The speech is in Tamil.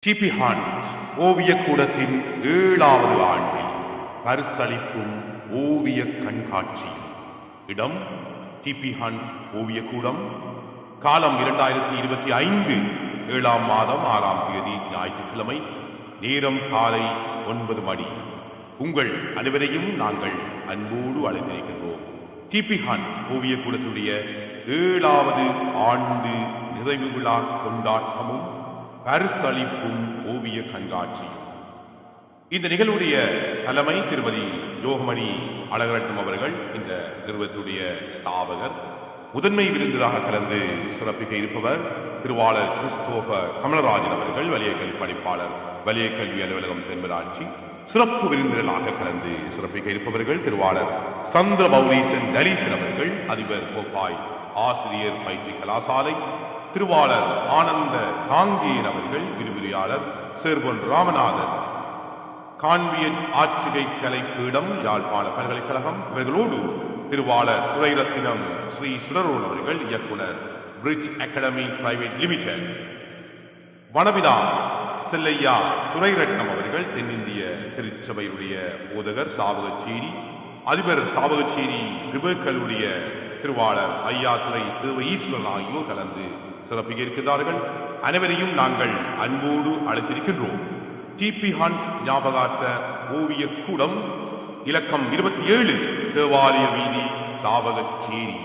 டிபி ஹண்ட் ஓவியக்கூடத்தின் 7வது ஆண்டில் பரிசளிக்கும் ஓவிய கண்காட்சி. இடம் டிபி ஹண்ட் ஓவியக்கூடம். காலம் 2025 7ஆம் மாதம் 6ஆம் தேதி ஞாயிற்றுக்கிழமை. நேரம் காலை 9 மணி. உங்கள் அனைவரையும் நாங்கள் அன்போடு அழைத்திருக்கின்றோம். டிபி ஹண்ட் ஓவியக்கூடத்துடைய 7வது ஆண்டு நிறைவு விழா கொண்டாட்டமும் பரிசளிப்பும் ஓவிய கண்காட்சியும். இந்த நிகழ்வுடைய தலைமை திருமதி ஜோகமணி அழகரட்னம் அவர்கள், இந்த நிறுவனத்துடைய ஸ்தாபகர். முதன்மை விருந்தினராக கலந்து சிறப்பிக்க இருப்பவர் திருவாளர் கிறிஸ்தோபர் கமலராஜன் அவர்கள், வலிய கல்வி பணிப்பாளர், வலிய கல்வி அலுவலகம், தென்மராட்சி. சிறப்பு விருந்தினராக கலந்து சிறப்பிக்க இருப்பவர்கள் திருவாளர் சந்திர மௌரீசன் டலீசன் அவர்கள், அதிபர் கோப்பாய் ஆசிரியர் பயிற்சி கலாசாலை. திருவாளர் ஆனந்த காங்கேயன் அவர்கள், விரிவுரையாளர் சேர்பொன் ராமநாதன், கான்வியன் ஆற்றுகை கலைப்பீடம், யாழ்ப்பாண பல்கலைக்கழகம். இவர்களோடு திருவாளர் துரைரத்தினம் ஸ்ரீ சுடரோன் அவர்கள், இயக்குனர் bridge academy private limited. Vanavitha Chellaiah Thurairatnam அவர்கள், தென்னிந்திய திருச்சபையுடைய போதகர் சாவகச்சேரி, அதிபர் சாவகச்சேரி ரிபேக்கலுடைய திருவாளர் ஐயாத்துறை தேவ ஈஸ்வரன் ஆகியோர் கலந்து சிறப்பிக்க இருக்கிறார்கள். அனைவரையும் நாங்கள் அன்போடு அழைத்திருக்கின்றோம். டிபி ஹண்ட் ஞாபகார்த்த ஓவிய கூடம், இலக்கம் 27, தேவாலய வீதி, சாவகச்சேரி.